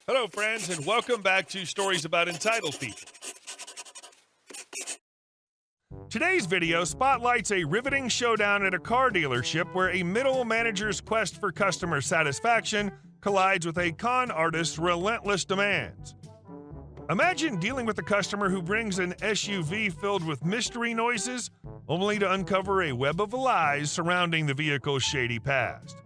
Hello, friends, and welcome back to Stories About Entitled People. Today's video spotlights a riveting showdown at a car dealership where a middle manager's quest for customer satisfaction collides with a con artist's relentless demands. Imagine dealing with a customer who brings an SUV filled with mystery noises, only to uncover a web of lies surrounding the vehicle's shady past.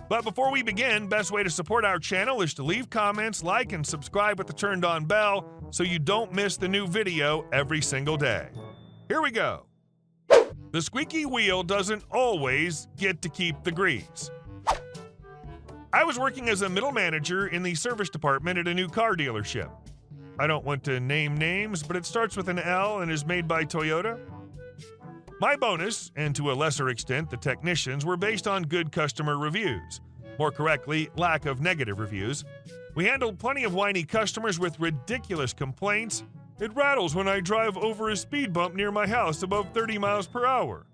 But before we begin, best way to support our channel is to leave comments, like, and subscribe with the turned-on bell so you don't miss the new video every single day. Here we go. The squeaky wheel doesn't always get to keep the grease. I was working as a middle manager in the service department at a new car dealership. I don't want to name names, but it starts with an L and is made by Toyota. My bonus, and to a lesser extent the technicians, were based on good customer reviews. More correctly, lack of negative reviews. We handled plenty of whiny customers with ridiculous complaints. It rattles when I drive over a speed bump near my house above 30 miles per hour.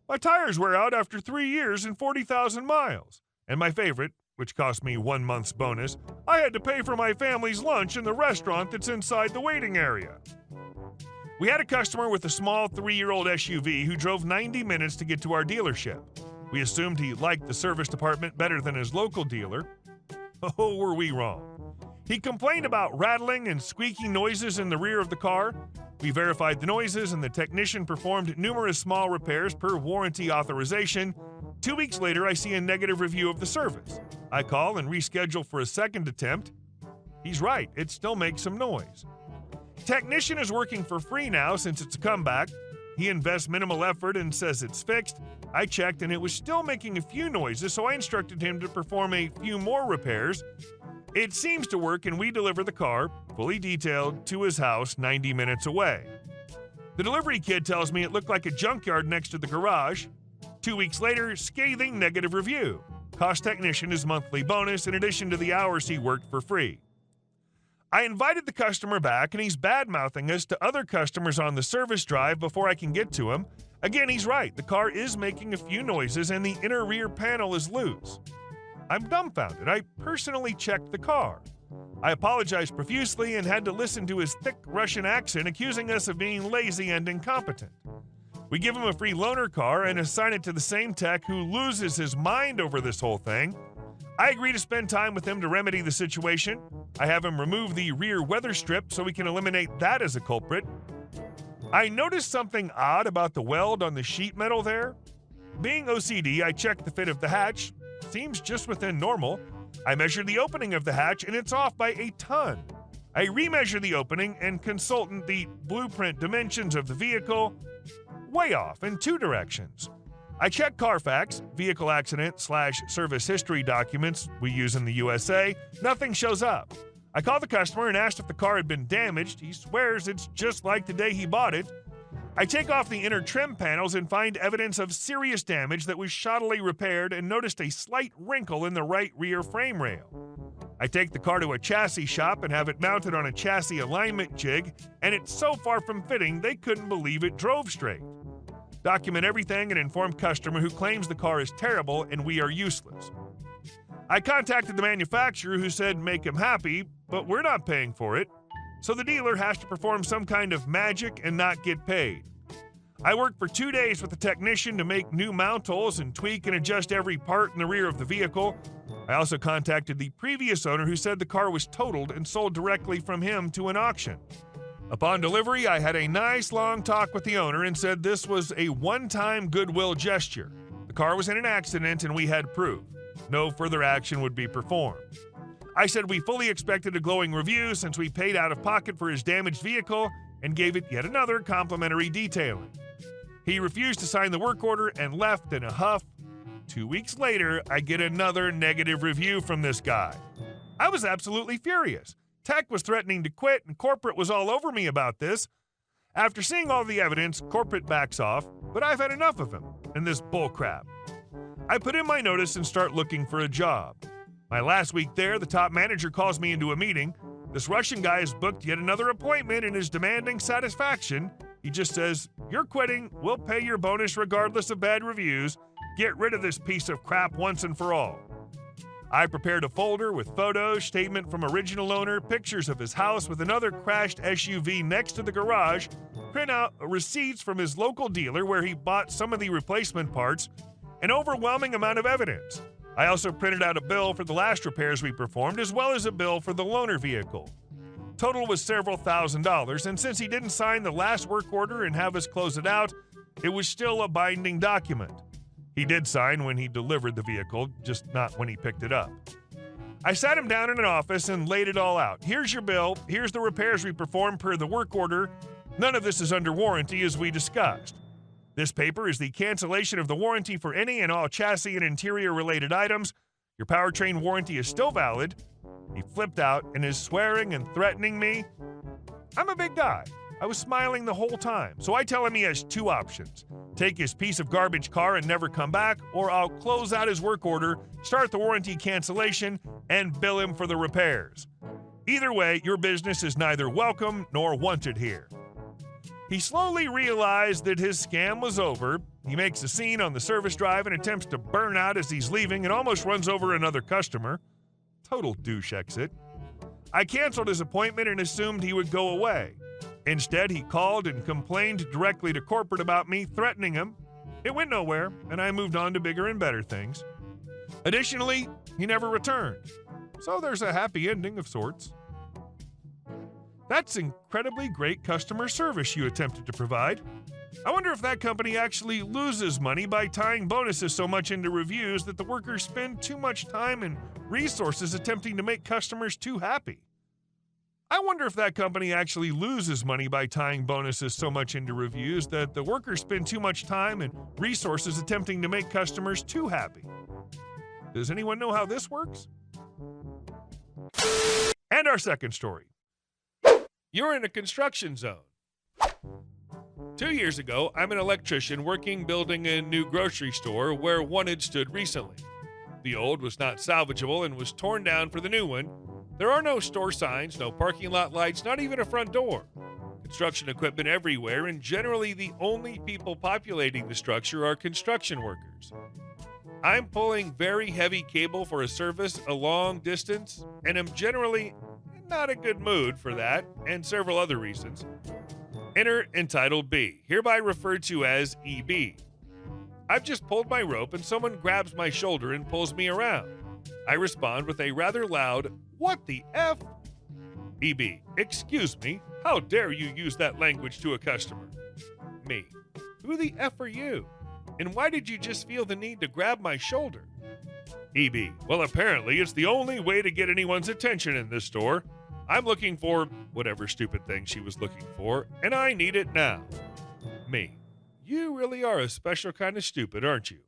My tires wear out after 3 years and 40,000 miles. And my favorite, which cost me 1 month's bonus, I had to pay for my family's lunch in the restaurant that's inside the waiting area. We had a customer with a small 3-year-old SUV who drove 90 minutes to get to our dealership. We assumed he liked the service department better than his local dealer. Oh, were we wrong. He complained about rattling and squeaking noises in the rear of the car. We verified the noises and the technician performed numerous small repairs per warranty authorization. 2 weeks later, I see a negative review of the service. I call and reschedule for a second attempt. He's right, it still makes some noise. Technician is working for free now since it's a comeback. He invests minimal effort and says it's fixed. I checked and it was still making a few noises, so I instructed him to perform a few more repairs. It seems to work and we deliver the car, fully detailed, to his house 90 minutes away. The delivery kid tells me it looked like a junkyard next to the garage. 2 weeks later, scathing negative review. Cost technician his monthly bonus in addition to the hours he worked for free. I invited the customer back and he's bad-mouthing us to other customers on the service drive before I can get to him. Again, he's right. The car is making a few noises and the inner rear panel is loose. I'm dumbfounded. I personally checked the car. I apologized profusely and had to listen to his thick Russian accent accusing us of being lazy and incompetent. We give him a free loaner car and assign it to the same tech who loses his mind over this whole thing. I agree to spend time with him to remedy the situation. I have him remove the rear weather strip so we can eliminate that as a culprit. I noticed something odd about the weld on the sheet metal there. Being OCD, I checked the fit of the hatch. Seems just within normal. I measured the opening of the hatch and it's off by a ton. I remeasure the opening and consult the blueprint dimensions of the vehicle. Way off in 2 directions. I check Carfax, vehicle accident/service history documents we use in the USA. Nothing shows up. I call the customer and asked if the car had been damaged. He swears it's just like the day he bought it. I take off the inner trim panels and find evidence of serious damage that was shoddily repaired and noticed a slight wrinkle in the right rear frame rail. I take the car to a chassis shop and have it mounted on a chassis alignment jig, and it's so far from fitting they couldn't believe it drove straight. Document everything and inform customer who claims the car is terrible and we are useless. I contacted the manufacturer who said make him happy, but we're not paying for it. So the dealer has to perform some kind of magic and not get paid. I worked for 2 days with the technician to make new mount holes and tweak and adjust every part in the rear of the vehicle. I also contacted the previous owner who said the car was totaled and sold directly from him to an auction. Upon delivery, I had a nice long talk with the owner and said this was a one-time goodwill gesture. The car was in an accident and we had proof. No further action would be performed. I said we fully expected a glowing review since we paid out of pocket for his damaged vehicle and gave it yet another complimentary detailing. He refused to sign the work order and left in a huff. 2 weeks later, I get another negative review from this guy. I was absolutely furious. Tech was threatening to quit and corporate was all over me about this. After seeing all the evidence, corporate backs off, but I've had enough of him and this bullcrap. I put in my notice and start looking for a job. My last week there, the top manager calls me into a meeting. This Russian guy has booked yet another appointment and is demanding satisfaction. He just says, "You're quitting, we'll pay your bonus regardless of bad reviews. Get rid of this piece of crap once and for all." I prepared a folder with photos, statement from original owner, pictures of his house with another crashed SUV next to the garage, print out receipts from his local dealer where he bought some of the replacement parts, an overwhelming amount of evidence. I also printed out a bill for the last repairs we performed, as well as a bill for the loaner vehicle. Total was several $1,000s, and since he didn't sign the last work order and have us close it out, it was still a binding document. He did sign when he delivered the vehicle, just not when he picked it up. I sat him down in an office and laid it all out. Here's your bill. Here's the repairs we performed per the work order. None of this is under warranty, as we discussed. This paper is the cancellation of the warranty for any and all chassis and interior-related items. Your powertrain warranty is still valid. He flipped out and is swearing and threatening me. I'm a big guy. I was smiling the whole time, so I tell him he has two options. Take his piece of garbage car and never come back, or I'll close out his work order, start the warranty cancellation, and bill him for the repairs. Either way, your business is neither welcome nor wanted here. He slowly realized that his scam was over. He makes a scene on the service drive and attempts to burn out as he's leaving and almost runs over another customer. Total douche exit. I canceled his appointment and assumed he would go away. Instead, he called and complained directly to corporate about me, threatening him. It went nowhere, and I moved on to bigger and better things. Additionally, he never returned. So there's a happy ending of sorts. That's incredibly great customer service you attempted to provide. I wonder if that company actually loses money by tying bonuses so much into reviews that the workers spend too much time and resources attempting to make customers too happy. I wonder if that company actually loses money by tying bonuses so much into reviews that the workers spend too much time and resources attempting to make customers too happy. Does anyone know how this works? And our second story. You're in a construction zone. 2 years ago, I'm an electrician working building a new grocery store where one had stood recently. The old was not salvageable and was torn down for the new one. There are no store signs, no parking lot lights, not even a front door. Construction equipment everywhere, and generally the only people populating the structure are construction workers. I'm pulling very heavy cable for a service a long distance, and am generally not a good mood for that, and several other reasons. Enter Entitled B, hereby referred to as EB. I've just pulled my rope and someone grabs my shoulder and pulls me around. I respond with a rather loud, "What the F?" EB, excuse me, how dare you use that language to a customer? Me, who the F are you? And why did you just feel the need to grab my shoulder? EB, well, apparently it's the only way to get anyone's attention in this store. I'm looking for whatever stupid thing she was looking for, and I need it now. Me, you really are a special kind of stupid, aren't you?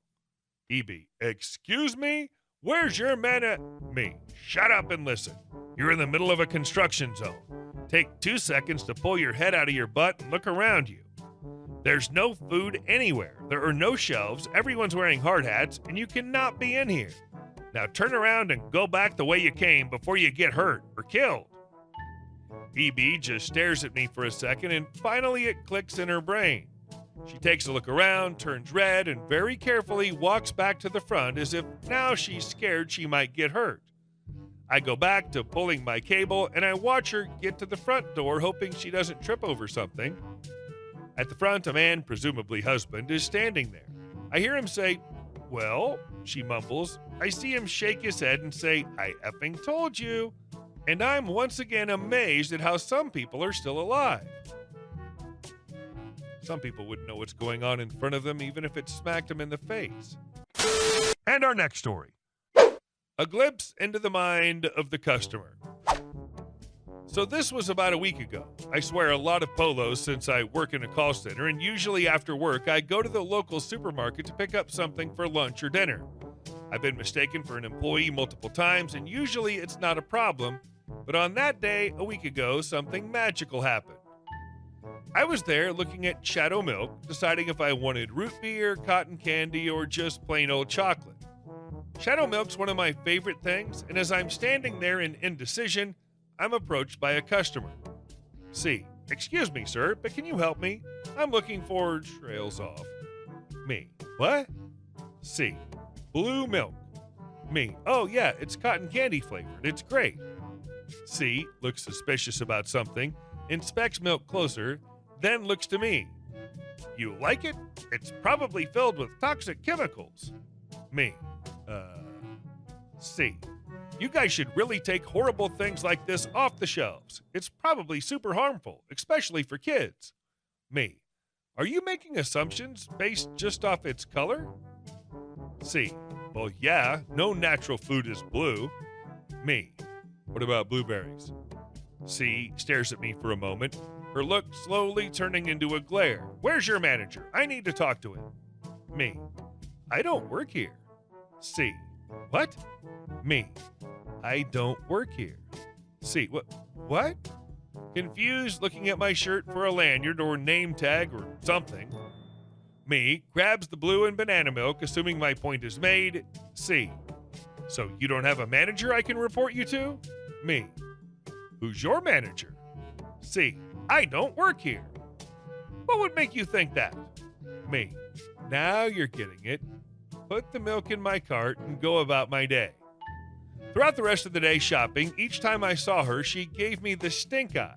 EB, excuse me? Where's your Me, shut up and listen. You're in the middle of a construction zone. Take 2 seconds to pull your head out of your butt and look around you. There's no food anywhere. There are no shelves. Everyone's wearing hard hats, and you cannot be in here. Now turn around and go back the way you came before you get hurt or killed. EB just stares at me for a second, and finally it clicks in her brain. She takes a look around, turns red, and very carefully walks back to the front as if now she's scared she might get hurt. I go back to pulling my cable, and I watch her get to the front door, hoping she doesn't trip over something. At the front, a man, presumably husband, is standing there. I hear him say, "Well," she mumbles. I see him shake his head and say, "I effing told you." And I'm once again amazed at how some people are still alive. Some people wouldn't know what's going on in front of them, even if it smacked them in the face. And our next story. A glimpse into the mind of the customer. So this was about a week ago. I swear a lot of polos since I work in a call center, and usually after work I go to the local supermarket to pick up something for lunch or dinner. I've been mistaken for an employee multiple times, and usually it's not a problem, but on that day, a week ago, something magical happened. I was there looking at Shadow Milk, deciding if I wanted root beer, cotton candy, or just plain old chocolate. Shadow Milk's one of my favorite things, and as I'm standing there in indecision, I'm approached by a customer. C, excuse me, sir, but can you help me? I'm looking for trails off. Me, what? C, blue milk. Me. Oh, yeah, it's cotton candy flavored. It's great. C. Looks suspicious about something, inspects milk closer, then looks to me. You like it? It's probably filled with toxic chemicals. Me. C. You guys should really take horrible things like this off the shelves. It's probably super harmful, especially for kids. Me. Are you making assumptions based just off its color? C. Well, yeah, no natural food is blue. Me. What about blueberries? C stares at me for a moment, her look slowly turning into a glare. Where's your manager? I need to talk to him. Me. I don't work here. C. What? Me. I don't work here. C. What? Confused, looking at my shirt for a lanyard or name tag or something. Me. Grabs the blue and banana milk, assuming my point is made. C. So you don't have a manager I can report you to? Me. Who's your manager? C. I don't work here. What would make you think that? Me. Now you're getting it. Put the milk in my cart and go about my day. Throughout the rest of the day shopping, each time I saw her, she gave me the stink eye.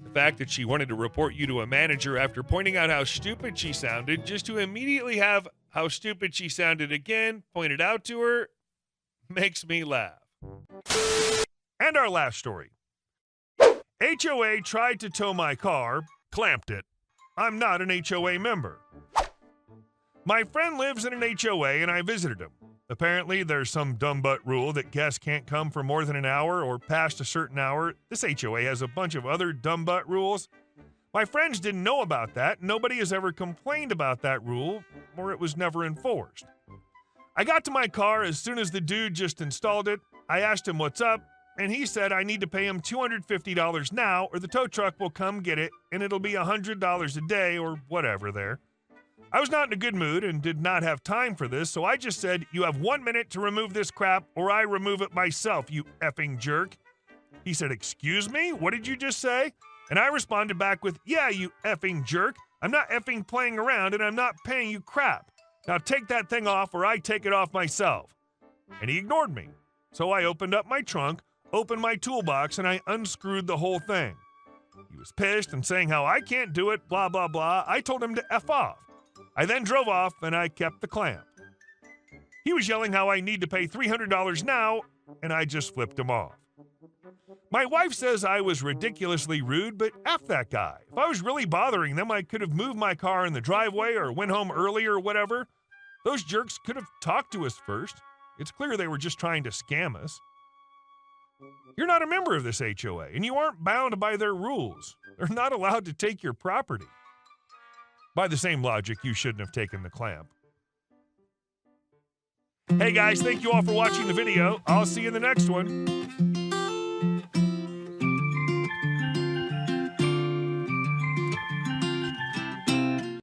The fact that she wanted to report you to a manager after pointing out how stupid she sounded, just to immediately have how stupid she sounded again pointed out to her, makes me laugh. And our last story. HOA tried to tow my car, clamped it. I'm not an HOA member. My friend lives in an HOA and I visited him. Apparently, there's some dumb butt rule that guests can't come for more than an hour or past a certain hour. This HOA has a bunch of other dumb butt rules. My friends didn't know about that. Nobody has ever complained about that rule, or it was never enforced. I got to my car as soon as the dude just installed it. I asked him what's up, and he said I need to pay him $250 now, or the tow truck will come get it, and it'll be $100 a day or whatever there. I was not in a good mood and did not have time for this, so I just said, you have 1 minute to remove this crap or I remove it myself, you effing jerk. He said, excuse me? What did you just say? And I responded back with, yeah, you effing jerk. I'm not effing playing around and I'm not paying you crap. Now take that thing off or I take it off myself. And he ignored me. So I opened up my trunk, opened my toolbox, and I unscrewed the whole thing. He was pissed and saying how I can't do it, blah, blah, blah. I told him to F off. I then drove off and I kept the clamp. He was yelling how I need to pay $300 now, and I just flipped him off. My wife says I was ridiculously rude, but F that guy. If I was really bothering them, I could have moved my car in the driveway or went home early or whatever. Those jerks could have talked to us first. It's clear they were just trying to scam us. You're not a member of this HOA, and you aren't bound by their rules. They're not allowed to take your property. By the same logic, you shouldn't have taken the clamp. Hey guys, thank you all for watching the video. I'll see you in the next one.